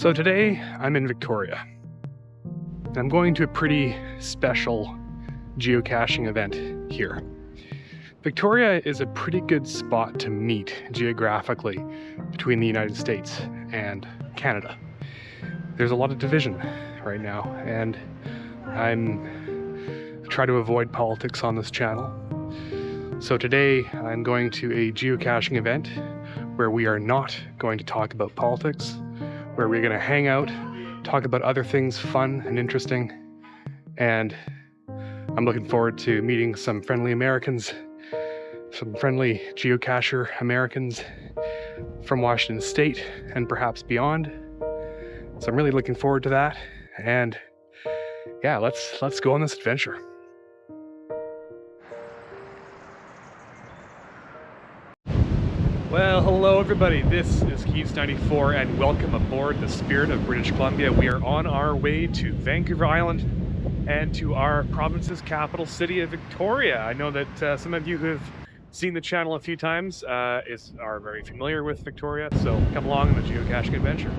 So today I'm in Victoria. I'm going to a pretty special geocaching event here. Victoria is a pretty good spot to meet geographically between the United States and Canada. There's a lot of division right now, and I'm trying to avoid politics on this channel. So today I'm going to a geocaching event where we are not going to talk about politics, where we're going to hang out, talk about other things fun and interesting, and I'm looking forward to meeting some friendly Americans, some friendly geocacher Americans from Washington State and perhaps beyond. So I'm really looking forward to that, and yeah, let's go on this adventure. Well, hello everybody, this is Keys 94 and welcome aboard the Spirit of British Columbia. We are on our way to Vancouver Island and to our province's capital city of Victoria. I know that some of you who have seen the channel a few times are very familiar with Victoria, so come along on the geocaching adventure.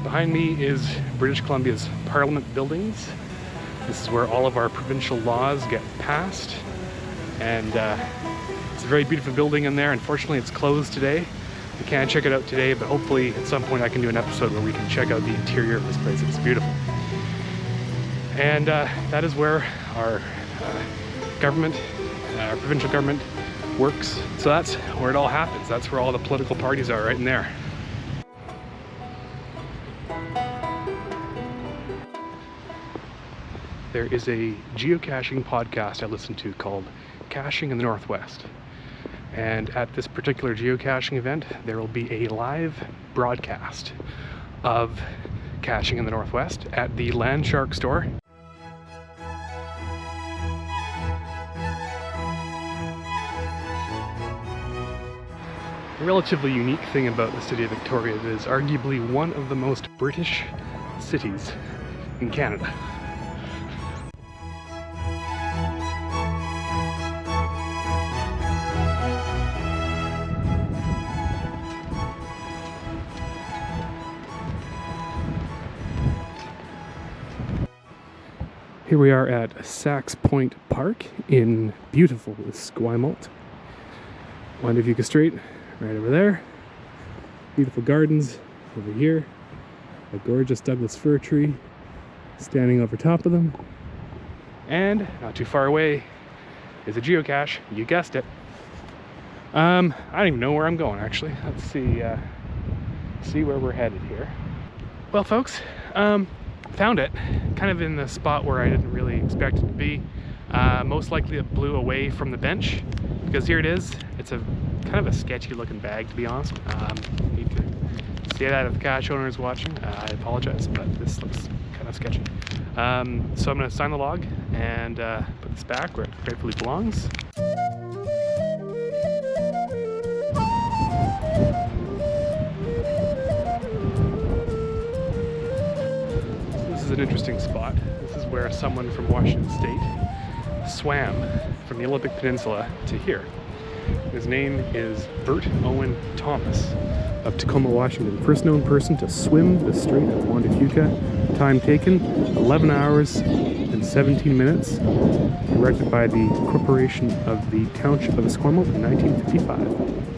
Behind me is British Columbia's Parliament buildings. This is where all of our provincial laws get passed, and it's a very beautiful building in there. Unfortunately, it's closed today. We can't check it out today, but hopefully at some point I can do an episode where we can check out the interior of this place. It's beautiful. And that is where our government, our provincial government works. So that's where it all happens. That's where all the political parties are, right in there. There is a geocaching podcast I listen to called Caching in the Northwest. And at this particular geocaching event, there will be a live broadcast of Caching in the Northwest at the Landsharkz store. A relatively unique thing about the city of Victoria is it is arguably one of the most British cities in Canada. Here we are at Sax Point Park in beautiful Esquimalt. Wind Street, right over there. Beautiful gardens over here. A gorgeous Douglas fir tree standing over top of them. And not too far away is a geocache. You guessed it. I don't even know where I'm going actually. Let's see where we're headed here. Well, folks, found it, kind of in the spot where I didn't really expect it to be. Most likely it blew away from the bench, because here it is. It's a kind of a sketchy looking bag, to be honest. You can see that if the cache owner is watching. I apologize, but this looks kind of sketchy. So I'm going to sign the log and put this back where it rightfully belongs. An interesting spot. This is where someone from Washington State swam from the Olympic Peninsula to here. His name is Bert Owen Thomas of Tacoma, Washington. First known person to swim the Strait of Juan de Fuca. Time taken 11 hours and 17 minutes. Erected by the Corporation of the Township of Esquimalt in 1955.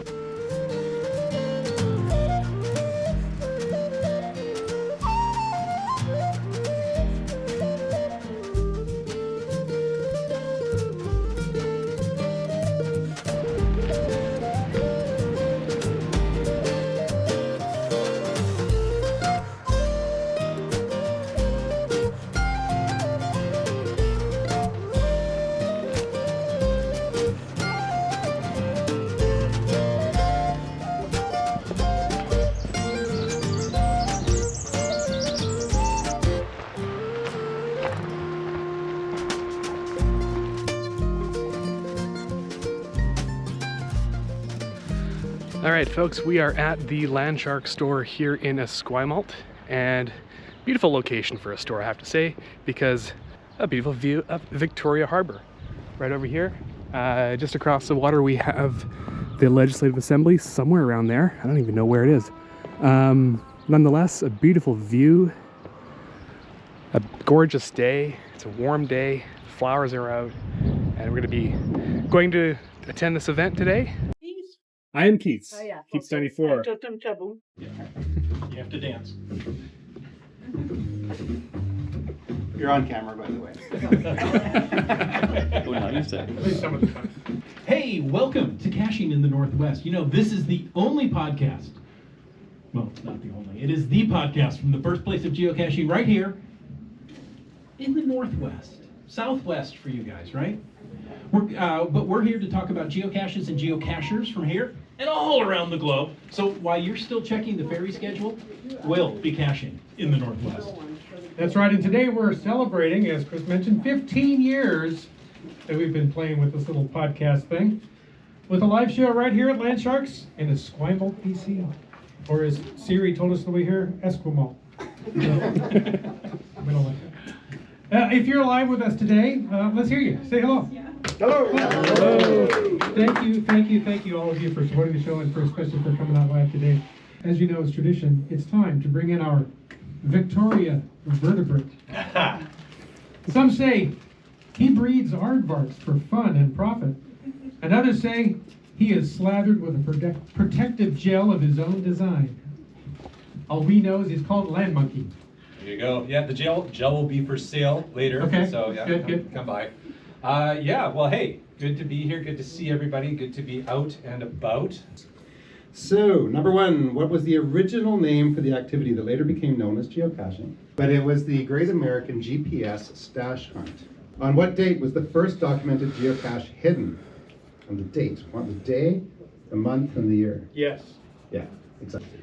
Alright folks, we are at the Landsharkz store here in Esquimalt, And beautiful location for a store, I have to say, because a beautiful view of Victoria Harbor. Right over here, just across the water, we have the Legislative Assembly, somewhere around there. I don't even know where it is. Nonetheless, a beautiful view, a gorgeous day. It's a warm day, flowers are out, and we're going to be going to attend this event today. I am Keats. Oh, yeah. Keats 94. You have to dance. You're on camera, by the way. Hey, welcome to Caching in the Northwest. You know, this is the only podcast. Well, it's not the only. It is the podcast from the birthplace of geocaching right here in the Northwest. Southwest for you guys, right? But we're here to talk about geocaches and geocachers from here and all around the globe. So while you're still checking the ferry schedule, we'll be caching in the Northwest. That's right, and today we're celebrating, as Chris mentioned, 15 years that we've been playing with this little podcast thing, with a live show right here at Landsharkz in Esquimalt, BC, or as Siri told us the way here, Esquimalt. We don't like that. If you're live with us today, let's hear you. Say hello. Hello. Hello. Thank you, all of you, for supporting the show and especially for coming out live today. As you know, it's tradition. It's time to bring in our Victoria vertebrate. Some say he breeds aardvarks for fun and profit, and others say he is slathered with a protective gel of his own design. All we know is he's called Land Monkey. There you go. Yeah, the gel will be for sale later. Okay. So yeah, Good. come by. Yeah. Well, hey, good to be here. Good to see everybody. Good to be out and about. So, number one, what was the original name for the activity that later became known as geocaching? But it was the Great American GPS Stash Hunt. On what date was the first documented geocache hidden? On the date. Want the day, the month, and the year? Yes. Yeah, exactly.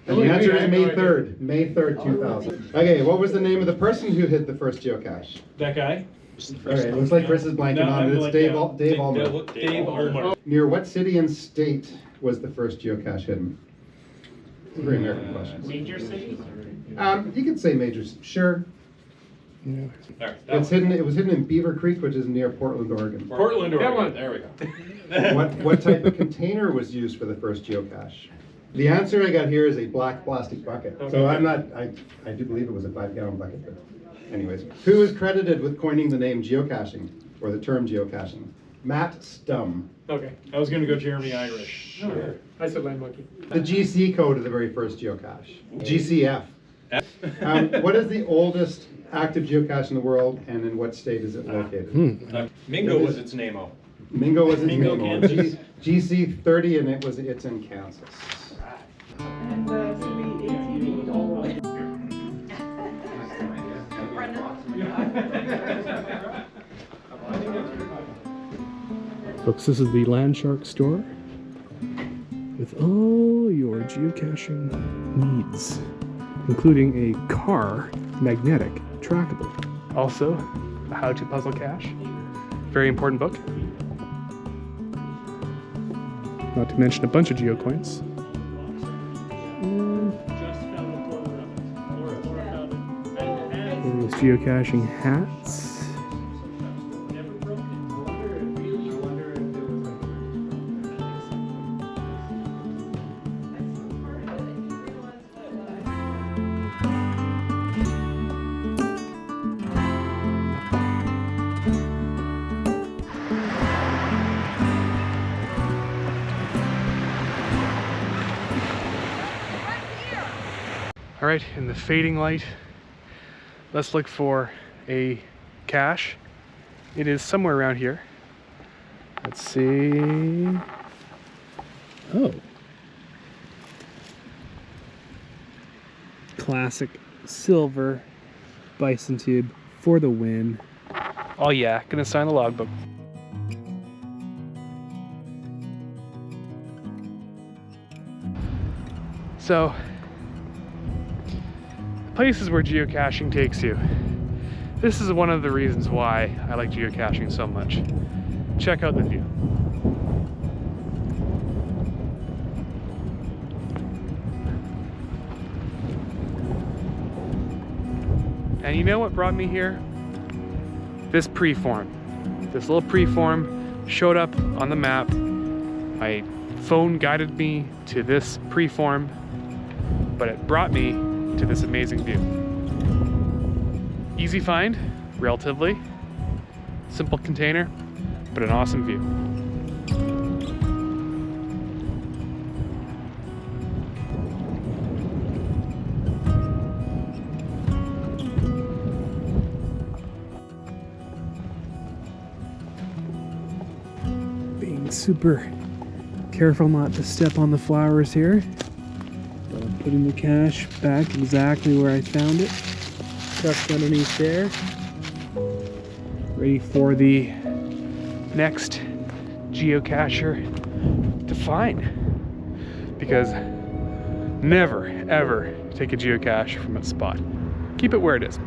And the answer is May 3rd. May 3rd, 2000. Okay, what was the name of the person who hid the first geocache? That guy? Alright, looks like Chris is blanking on it. It's Dave Ulmer. Dave Ulmer. Near what city and state was the first geocache hidden? It's a very American question. Major cities? You could say majors, sure. Yeah. It's hidden. It was hidden in Beaver Creek, which is near Portland, Oregon. Portland, That one. Oregon. There we go. What type of container was used for the first geocache? The answer I got here is a black plastic bucket. So I'm not. I do believe it was a 5-gallon bucket, but anyways, who is credited with coining the name geocaching or the term geocaching? Matt Stum. Okay, I was gonna go Jeremy Irish. Sure. I said Land Monkey. The GC code of the very first geocache. GCF. What is the oldest active geocache in the world, and in what state is it located? Mingo was its name-o. Mingo was its Mingo, name. Kansas. GC 30, and it's in Kansas. And ATV all the way. Folks, this is the Landsharkz store with all your geocaching needs, including a car, magnetic, trackable. Also, a how-to puzzle cache. Very important book. Not to mention a bunch of geocoins. And those geocaching hats. All right, in the fading light, let's look for a cache. It is somewhere around here. Let's see. Oh. Classic silver bison tube for the win. Oh yeah, gonna sign the logbook. So, places where geocaching takes you. This is one of the reasons why I like geocaching so much. Check out the view. And you know what brought me here? This preform. This little preform showed up on the map. My phone guided me to this preform, but it brought me to this amazing view. Easy find, relatively. Simple container, but an awesome view. Being super careful not to step on the flowers here. So I'm putting the cache back exactly where I found it. Tucked underneath there. Ready for the next geocacher to find. Because never, ever take a geocache from a spot. Keep it where it is.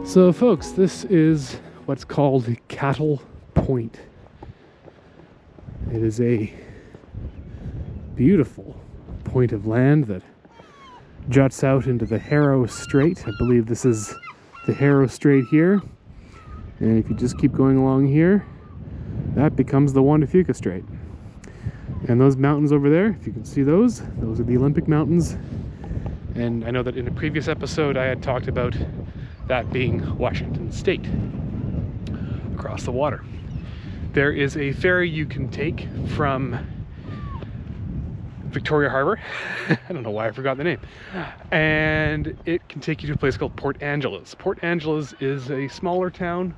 So folks, this is what's called Cattle Point. It is a beautiful point of land that juts out into the Harrow Strait. I believe this is the Harrow Strait here. And if you just keep going along here, that becomes the Juan de Fuca Strait. And those mountains over there, if you can see those are the Olympic Mountains. And I know that in a previous episode I had talked about that being Washington State, across the water. There is a ferry you can take from Victoria Harbor. I don't know why I forgot the name. And it can take you to a place called Port Angeles. Port Angeles is a smaller town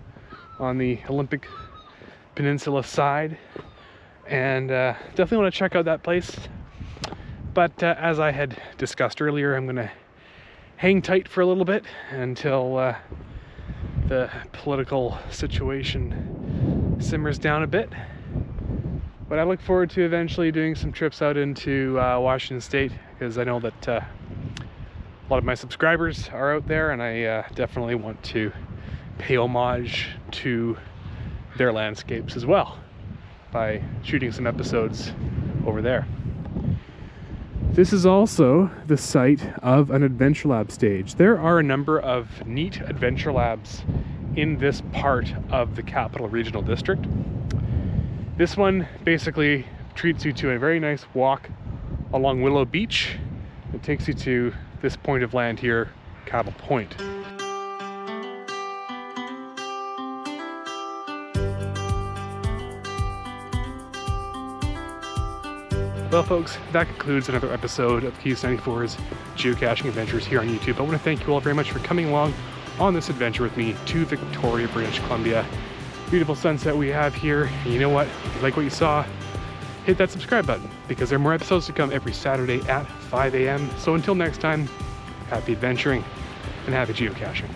on the Olympic Peninsula side. And definitely want to check out that place. But as I had discussed earlier, I'm gonna hang tight for a little bit until the political situation simmers down a bit. But I look forward to eventually doing some trips out into Washington State, because I know that a lot of my subscribers are out there, and I definitely want to pay homage to their landscapes as well by shooting some episodes over there. This is also the site of an Adventure Lab stage. There are a number of neat Adventure Labs in this part of the Capital Regional District. This one basically treats you to a very nice walk along Willow Beach. It takes you to this point of land here, Cattle Point. Well folks, that concludes another episode of Keys 94's Geocaching Adventures here on YouTube. I want to thank you all very much for coming along on this adventure with me to Victoria, British Columbia. Beautiful sunset we have here. And you know what? If you like what you saw, hit that subscribe button, because there are more episodes to come every Saturday at 5 a.m. So until next time, happy adventuring and happy geocaching.